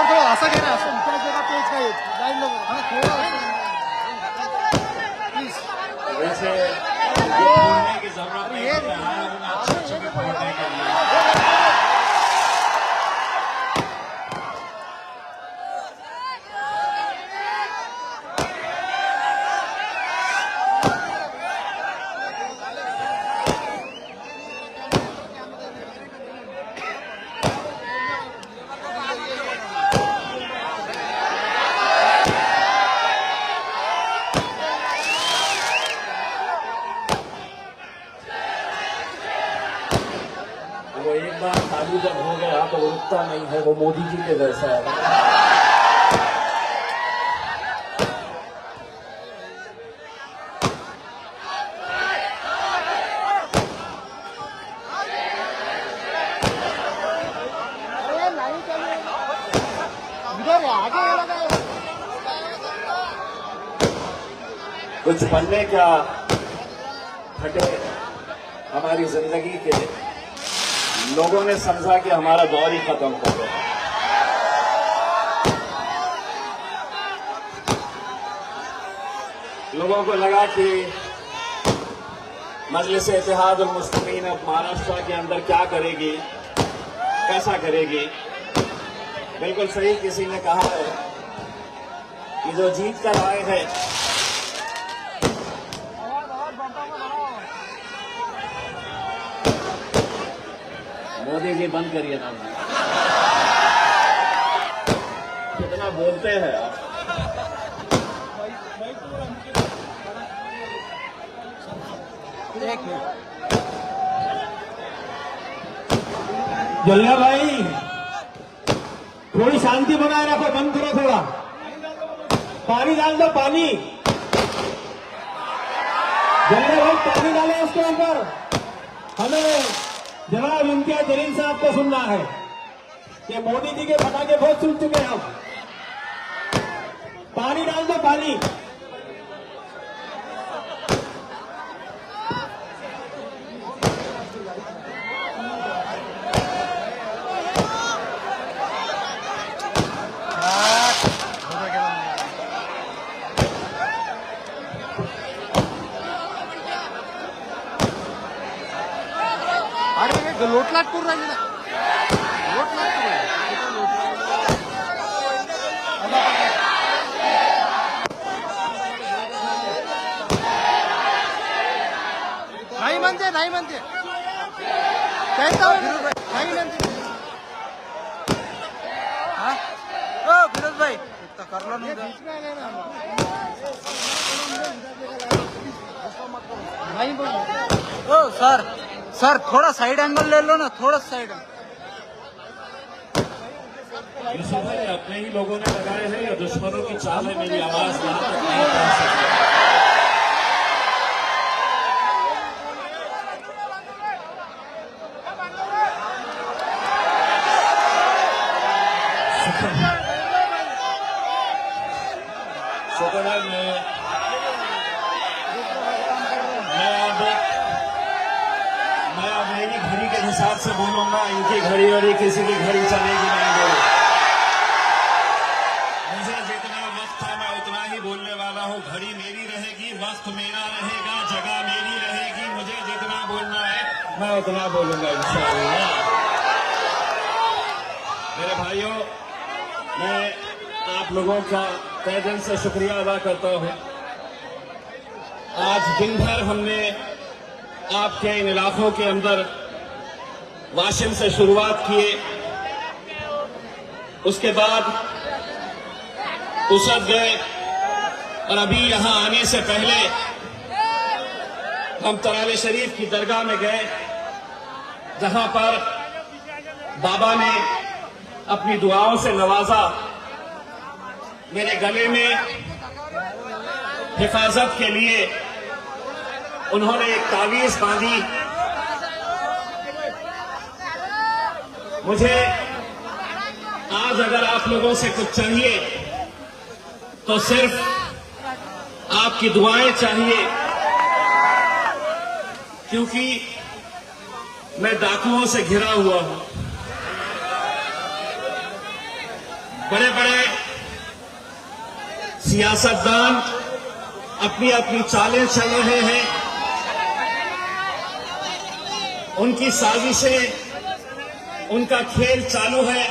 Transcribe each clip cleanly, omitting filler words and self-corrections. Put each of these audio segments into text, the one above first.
थोड़ा ऐसा कह रहा है क्या जगह पे इसका लाइन लोग प्लीज वैसे बोलने की जरूरत नहीं है अच्छे बोलने के लिए। वो एक बार चालू जब हो गया तो वो रुकता नहीं है, वो मोदी जी के जैसा है। कुछ बनने क्या घटे हमारी जिंदगी के, लोगों ने समझा कि हमारा दौर ही खत्म हो गया। लोगों को लगा कि मजलिस इत्तेहाद उल मुस्लिमीन अब महाराष्ट्र के अंदर क्या करेगी, कैसा करेगी। बिल्कुल सही किसी ने कहा है कि जो जीत कर आए हैं मोदी जी बंद करिए ना, कितना बोलते हैं आप। जल्ला भाई थोड़ी शांति बनाए रखो, बंद करो थोड़ा, पानी डाल दो पानी। जल्ला भाई पानी डाले उसके ऊपर। हमें जनाब इम्तियाज जलील साहब को सुनना है कि मोदी जी के पटाखे बहुत सुन चुके हैं हम। पानी डाल दो पानी। लोटलाट करून राहिली ना, लोटलाट नाही म्हणते, नाही म्हणते, नाही म्हणते। ओ फिरोज भाई कर लो नहीं बोल। ओ सर सर थोड़ा साइड एंगल ले लो ना, थोड़ा साइड। ये सब अपने ही लोगों ने लगाए हैं या दुश्मनों की चाल है मेरी आवाज यहाँ तक नहीं पहुंच सकती। शुक्र है मैं अब मेरी घड़ी के हिसाब से बोलूंगा, इनकी घड़ी और किसी की घड़ी चलेगी नहीं बोलो। मुझे जितना वक्त था मैं उतना ही बोलने वाला हूँ। घड़ी मेरी रहेगी, वक्त मेरा रहेगा, जगह मेरी रहेगी। मुझे जितना बोलना है मैं उतना बोलूंगा इंशाअल्लाह। मेरे भाइयों, मैं आप लोगों का तहे दिल से शुक्रिया अदा करता हूँ। आज दिन भर हमने आपके इन इलाकों के अंदर वाशिम से शुरुआत किए, उसके बाद उसद गए और अभी यहां आने से पहले हम तराले शरीफ की दरगाह में गए, जहां पर बाबा ने अपनी दुआओं से नवाजा। मेरे गले में हिफाजत के लिए उन्होंने एक तावीज बांधी। मुझे आज अगर आप लोगों से कुछ चाहिए तो सिर्फ आपकी दुआएं चाहिए। क्योंकि मैं डाकुओं से घिरा हुआ हूं। बड़े बड़े सियासतदान अपनी अपनी चालें चल रहे हैं। उनकी साजिशें, उनका खेल चालू है।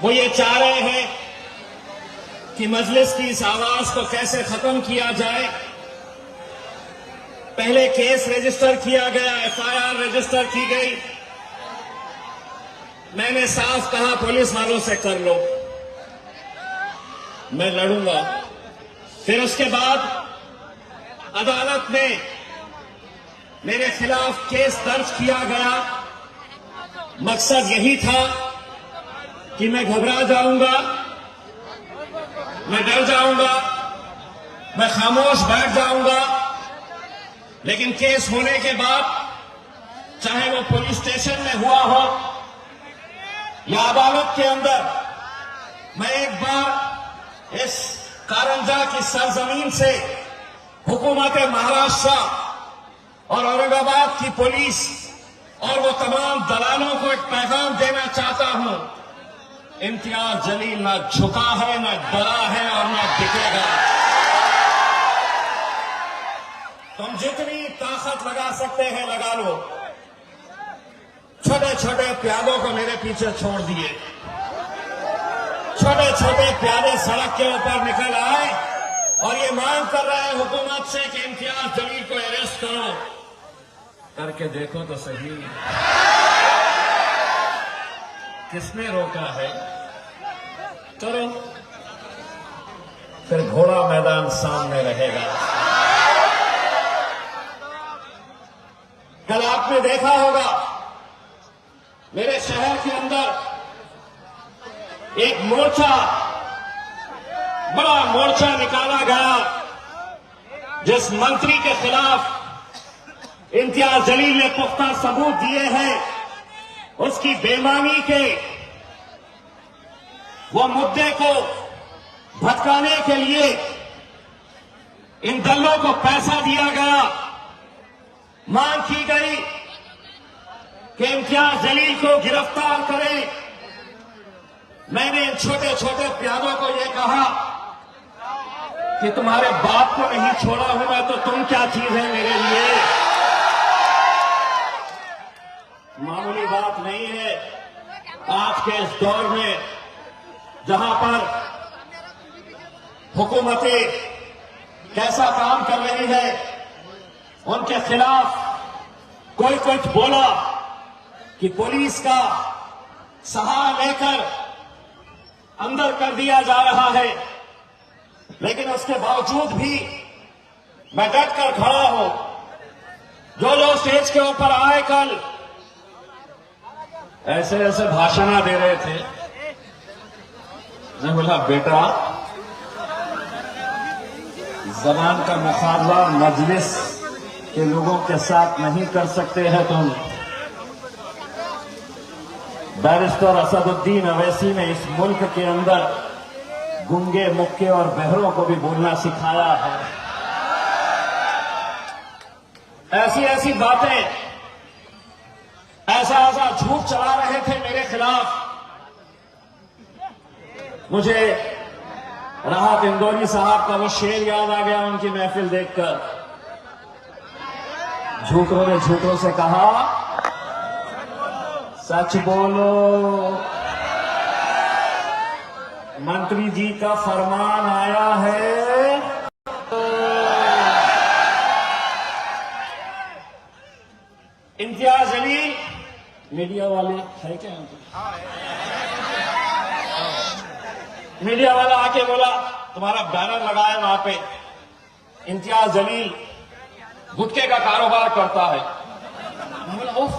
वो ये चाह रहे हैं कि मजलिस की इस आवाज को कैसे खत्म किया जाए। पहले केस रजिस्टर किया गया, एफआईआर रजिस्टर की गई। मैंने साफ कहा पुलिस वालों से कर लो, मैं लड़ूंगा। फिर उसके बाद अदालत में मेरे खिलाफ केस दर्ज किया गया। मकसद यही था कि मैं घबरा जाऊंगा, मैं डर जाऊंगा, मैं खामोश बैठ जाऊंगा। लेकिन केस होने के बाद, चाहे वो पुलिस स्टेशन में हुआ हो या अदालत के अंदर, मैं एक बार इस कारंजा की सरजमीन से हुकूमत महाराष्ट्र और औरंगाबाद की पुलिस और वो तमाम दलालों को एक पैगाम देना चाहता हूं। इम्तियाज जलील न झुका है, न डरा है और न दिखेगा। तुम जितनी ताकत लगा सकते हैं लगा लो। छोटे छोटे प्यादों को मेरे पीछे छोड़ दिए। छोटे छोटे प्यादे सड़क के ऊपर निकल आए और ये मांग कर रहे हैं हुकूमत से कि इम्तियाज जलील को अरेस्ट करो। करके देखो तो सही, किसने रोका है? चलो, फिर घोड़ा मैदान सामने रहेगा। कल आपने देखा होगा मेरे शहर के अंदर एक मोर्चा, बड़ा मोर्चा निकाला गया, जिस मंत्री के खिलाफ इम्तियाज जलील ने पुख्ता सबूत दिए हैं, उसकी बेईमानी के वो मुद्दे को भटकाने के लिए इन दलों को पैसा दिया गया। मांग की गई कि इम्तियाज जलील को गिरफ्तार करें। मैंने इन छोटे छोटे प्यादों को यह कहा कि तुम्हारे बाप को नहीं छोड़ा हूं मैं, तो तुम क्या चीज है मेरे लिए? मामूली बात नहीं है। आज के इस दौर में जहां पर हुकूमतें कैसा काम कर रही है, उनके खिलाफ कोई कुछ बोला कि पुलिस का सहारा लेकर अंदर कर दिया जा रहा है। लेकिन उसके बावजूद भी मैं डट कर खड़ा हूं। जो लोग स्टेज के ऊपर आए कल ऐसे ऐसे भाषण दे रहे थे, मैं बोला बेटा, जबान का मुकाबला मजलिस के लोगों के साथ नहीं कर सकते हैं तुम। बैरिस्टर असदुद्दीन अवैसी ने इस मुल्क के अंदर गूंगे, मुक्के और बहरों को भी बोलना सिखाया है। ऐसी ऐसी बातें, ऐसा ऐसा झूठ चला रहे थे मेरे खिलाफ। मुझे राहत इंदौरी साहब का वो शेर याद आ गया उनकी महफिल देखकर। झूठों ने झूठों से कहा सच बोलो, मंत्री जी का फरमान आया है। इम्तियाज जलील, मीडिया वाले है क्या? मीडिया वाला आके बोला तुम्हारा बैनर लगाया वहां पे, इम्तियाज जलील गुटखे का कारोबार करता है। मैं बोला ओह,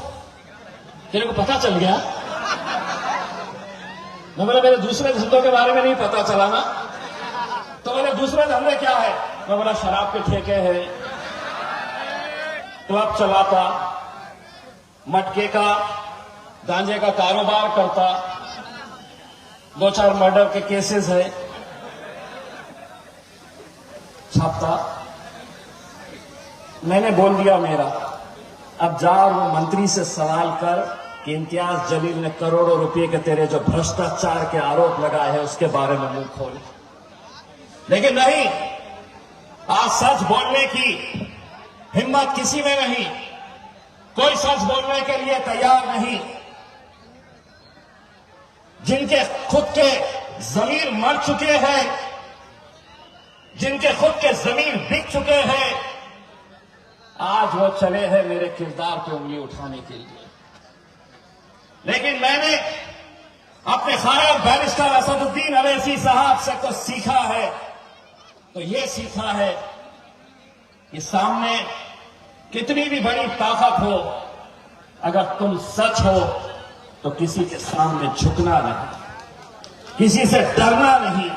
तेरे को पता चल गया? मैं बोला मेरे दूसरे धंधों के बारे में नहीं पता चला ना? तो बोले दूसरे धंधे क्या है? मैं बोला शराब के ठेके हैं, क्लब चलाता, मटके का, गांजे का कारोबार करता, 2-4 मर्डर के केसेस है, छापता। मैंने बोल दिया मेरा। अब जाओ वो मंत्री से सवाल कर कि इम्तियाज जलील ने करोड़ों रुपए के तेरे जो भ्रष्टाचार के आरोप लगाए हैं उसके बारे में मुंह खोल। लेकिन नहीं, आज सच बोलने की हिम्मत किसी में नहीं, कोई सच बोलने के लिए तैयार नहीं। जिनके खुद के जमीर मर चुके हैं, जिनके खुद के जमीर बिक चुके हैं, आज वो चले हैं मेरे किरदार पे उंगली उठाने के लिए। लेकिन मैंने अपने खायब बैरिस्टर असदुद्दीन अवैसी साहब से कुछ सीखा है, तो ये सीखा है कि सामने कितनी भी बड़ी ताकत हो, अगर तुम सच हो तो किसी के सामने झुकना नहीं, किसी से डरना नहीं,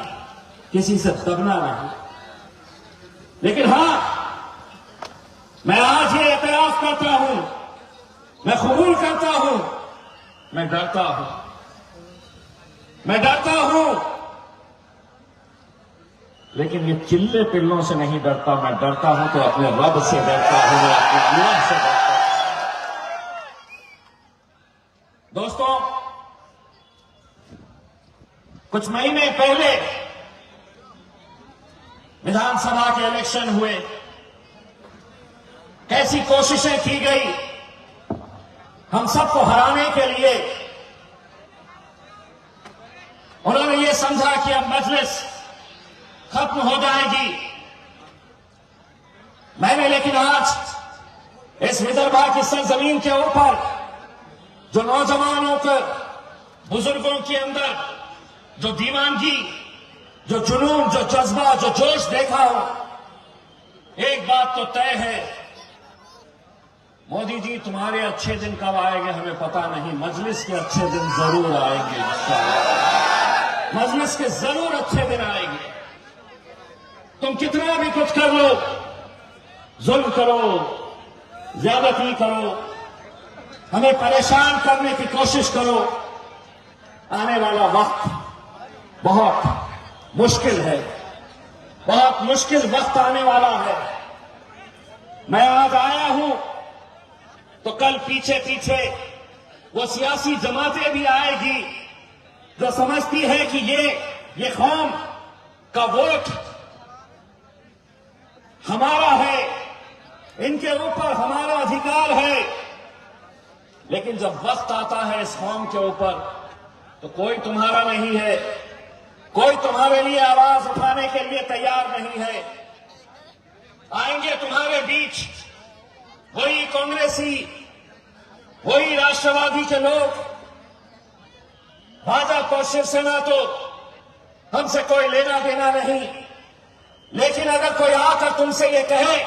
किसी से दबना नहीं। लेकिन हां, मैं आज ये एतराफ करता हूं, मैं कबूल करता हूं, मैं डरता हूं, मैं डरता हूं। लेकिन ये चिल्ले पिल्लों से नहीं डरता, मैं डरता हूं तो अपने रब से डरता हूं, मैं अपने अल्लाह से डरता हूं। दोस्तों, कुछ महीने पहले विधानसभा के इलेक्शन हुए, कैसी कोशिशें की गई हम सबको हराने के लिए। उन्होंने ये समझा कि अब मजलिस खत्म हो जाएगी। मैंने लेकिन आज इस विदर्भा की सरजमीन के ऊपर जो नौजवानों के, बुजुर्गों के अंदर जो दीवानगी, जो जुनून, जो जज्बा, जो जोश देखा हो, एक बात तो तय है, मोदी जी तुम्हारे अच्छे दिन कब आएंगे हमें पता नहीं, मजलिस के अच्छे दिन जरूर आएंगे। मजलिस के जरूर अच्छे दिन आएंगे। तुम कितना भी कुछ कर लो, जुल्म करो, ज्यादती करो, हमें परेशान करने की कोशिश करो, आने वाला वक्त बहुत मुश्किल है, बहुत मुश्किल वक्त आने वाला है। मैं आज आया हूं तो कल पीछे पीछे वो सियासी जमातें भी आएगी जो समझती है कि ये कौम का वोट हमारा है, इनके ऊपर हमारा अधिकार है। लेकिन जब वक्त आता है इस कौम के ऊपर तो कोई तुम्हारा नहीं है, कोई तुम्हारे लिए आवाज उठाने के लिए तैयार नहीं है। आएंगे तुम्हारे बीच वही कांग्रेसी, वही राष्ट्रवादी के लोग। भाजपा और शिवसेना तो हमसे कोई लेना देना नहीं, लेकिन अगर कोई आकर तुमसे ये कहे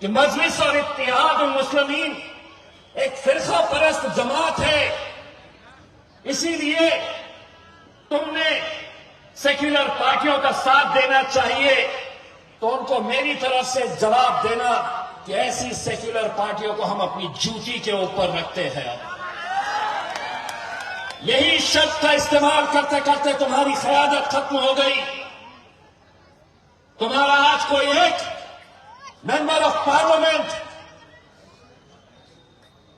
कि मजलिस और इत्तेहाद मुस्लिमीन एक फिरका परस्त जमात है, इसीलिए तुमने सेक्युलर पार्टियों का साथ देना चाहिए, तो उनको मेरी तरफ से जवाब देना कि ऐसी सेक्युलर पार्टियों को हम अपनी जूती के ऊपर रखते हैं। यही शब्द का इस्तेमाल करते करते तुम्हारी क़यादत खत्म हो गई। तुम्हारा आज कोई एक मेंबर ऑफ पार्लियामेंट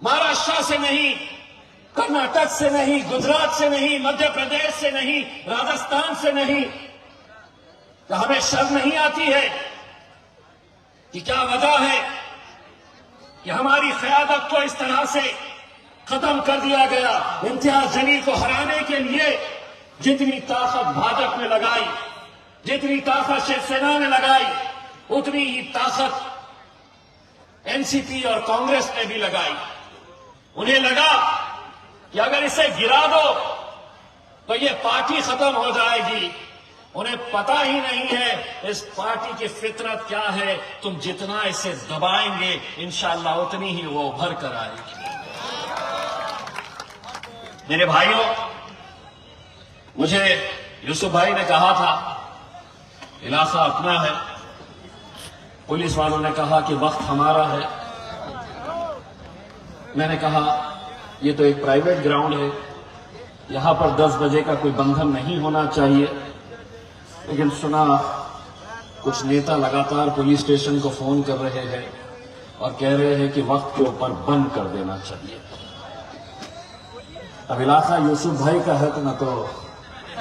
महाराष्ट्र से नहीं, कर्नाटक से नहीं, गुजरात से नहीं, मध्य प्रदेश से नहीं, राजस्थान से नहीं, तो हमें शर्म नहीं आती है कि क्या वजह है कि हमारी क़यादत को इस तरह से खत्म कर दिया गया। इम्तियाज जलील को हराने के लिए जितनी ताकत भाजपा ने लगाई, जितनी ताकत शिवसेना ने लगाई, उतनी ही ताकत एनसीपी और कांग्रेस ने भी लगाई। उन्हें लगा कि अगर इसे गिरा दो तो ये पार्टी खत्म हो जाएगी। उन्हें पता ही नहीं है इस पार्टी की फितरत क्या है। तुम जितना इसे दबाएंगे इंशाअल्लाह उतनी ही वो उभर कर आएगी। मेरे भाइयों, मुझे यूसुफ भाई ने कहा था इलाका अपना है, पुलिस वालों ने कहा कि वक्त हमारा है। मैंने कहा ये तो एक प्राइवेट ग्राउंड है, यहां पर 10 बजे का कोई बंधन नहीं होना चाहिए। लेकिन सुना कुछ नेता लगातार पुलिस स्टेशन को फोन कर रहे हैं और कह रहे हैं कि वक्त के ऊपर बंद कर देना चाहिए। अब इलाका यूसुफ भाई का है तो मैं तो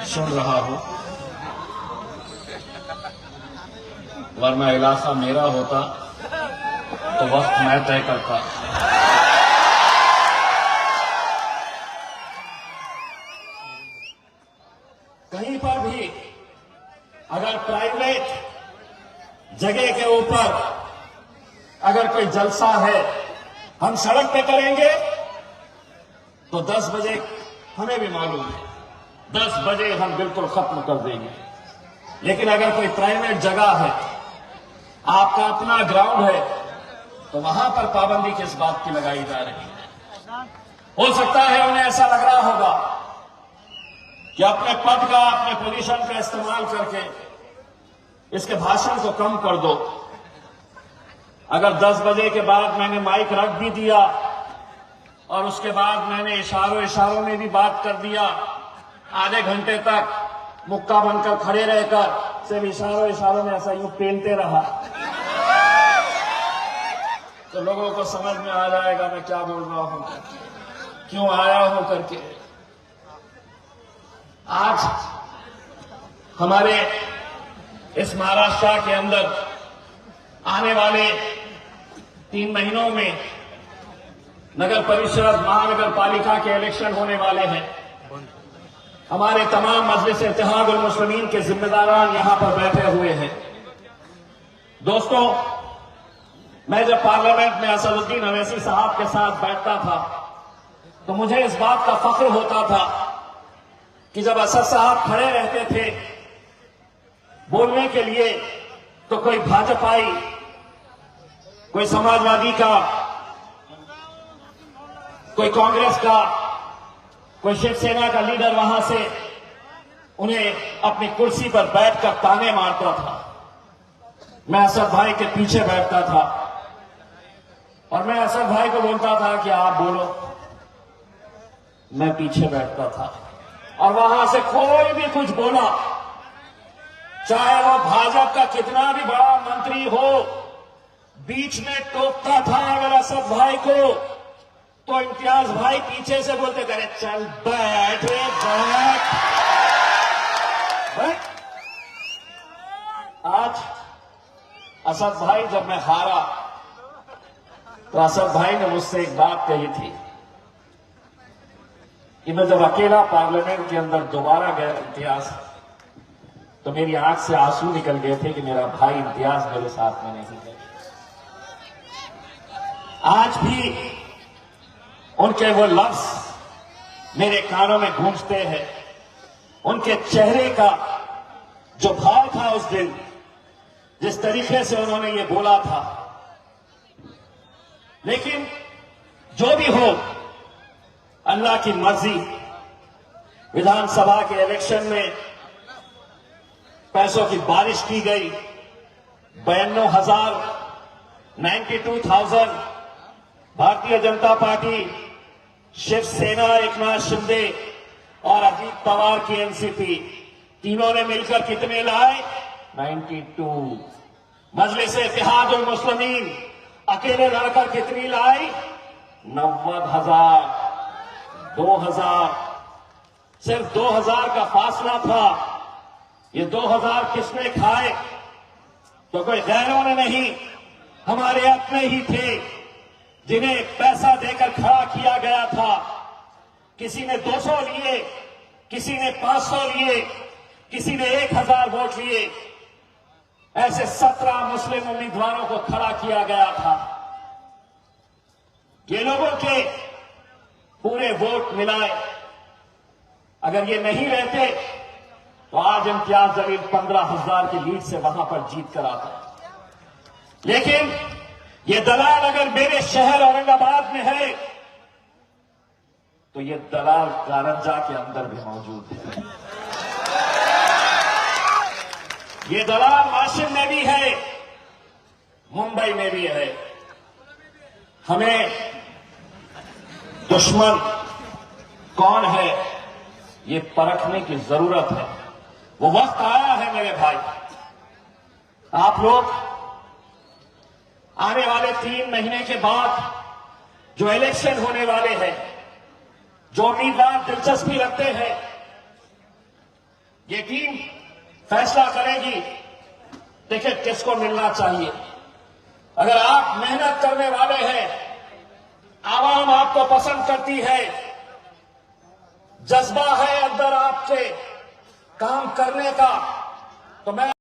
सुन रहा हूं, वरना इलाका मेरा होता तो वक्त मैं तय करता। कहीं पर भी अगर प्राइवेट जगह के ऊपर अगर कोई जलसा है, हम सड़क पे करेंगे तो 10 बजे हमें भी मालूम है 10 बजे हम बिल्कुल खत्म कर देंगे। लेकिन अगर कोई प्राइवेट जगह है, आपका अपना ग्राउंड है, तो वहां पर पाबंदी किस बात की लगाई जा रही है? हो सकता है उन्हें ऐसा लग रहा होगा कि अपने पद का, अपने पोजीशन का इस्तेमाल करके इसके भाषण को कम कर दो। अगर 10 बजे के बाद मैंने माइक रख भी दिया और उसके बाद मैंने इशारों में भी बात कर दिया, आधे घंटे तक मुक्का बनकर खड़े रहकर सिर्फ इशारों में ऐसा यूं पेलते रहा, तो लोगों को समझ में आ जाएगा मैं क्या बोल रहा हूं, क्यों आया हूं करके। आज हमारे इस महाराष्ट्र के अंदर आने वाले 3 महीनों में नगर परिषद, महानगर पालिका के इलेक्शन होने वाले हैं। हमारे तमाम मजलिस इत्तेहादुल मुस्लिमीन के जिम्मेदारान यहां पर बैठे हुए हैं। दोस्तों, मैं जब पार्लियामेंट में असदुद्दीन अवैसी साहब के साथ बैठता था तो मुझे इस बात का फख्र होता था कि जब असद साहब खड़े रहते थे बोलने के लिए तो कोई भाजपाई, कोई समाजवादी का, कोई कांग्रेस का, कोई शिवसेना का लीडर वहां से उन्हें अपनी कुर्सी पर बैठकर ताने मारता था। मैं असद भाई के पीछे बैठता था और मैं असद भाई को बोलता था कि आप बोलो। मैं पीछे बैठता था और वहां से कोई भी कुछ बोला, चाहे वो भाजपा का कितना भी बड़ा मंत्री हो, बीच में टोकता था अगर असद भाई को, तो इम्तियाज भाई पीछे से बोलते थे, चल बैठ रे बैठ। आज असद भाई जब मैं हारा तो असद भाई ने मुझसे एक बात कही थी कि मैं जब अकेला पार्लियामेंट के अंदर दोबारा गया इम्तियाज, तो मेरी आंख से आंसू निकल गए थे कि मेरा भाई इम्तियाज मेरे साथ में नहीं है। आज भी उनके वो लफ्ज मेरे कानों में गूंजते हैं। उनके चेहरे का जो भाव था उस दिन, जिस तरीके से उन्होंने ये बोला था। लेकिन जो भी हो, अल्लाह की मर्जी, विधानसभा के इलेक्शन में पैसों की बारिश की गई। 92,000 भारतीय जनता पार्टी, शिवसेना, एकनाथ शिंदे और अजीत पवार की एनसीपी, तीनों ने मिलकर कितने लाए? 92। मजलिस इत्तेहादुल मुस्लिमीन अकेले लड़कर कितनी लाई? 90,000। 2000, सिर्फ 2000 का फासला था। ये 2000 किसने खाए? तो कोई गैरों ने नहीं, हमारे अपने ही थे जिन्हें पैसा देकर खड़ा किया गया था। किसी ने 200 लिए, किसी ने 500 लिए, किसी ने 1000 वोट लिए। ऐसे 17 मुस्लिम उम्मीदवारों को खड़ा किया गया था। ये लोगों के पूरे वोट मिलाए, अगर ये नहीं रहते तो आज इम्तियाज जलील 15,000 की लीड से वहां पर जीत कर आता। लेकिन ये दलाल अगर मेरे शहर औरंगाबाद में है तो ये दलाल कारंजा के अंदर भी मौजूद है। ये दलाल वाशिम में भी है, मुंबई में भी है। हमें दुश्मन कौन है ये परखने की जरूरत है। वो वक्त आया है मेरे भाई, आप लोग आने वाले 3 महीने के बाद जो इलेक्शन होने वाले हैं, जो उम्मीदवार दिलचस्पी रखते हैं, ये टीम फैसला करेगी टिकट किसको मिलना चाहिए। अगर आप मेहनत करने वाले हैं, आवाम आपको पसंद करती है, जज्बा है अंदर आपके काम करने का, तो मैं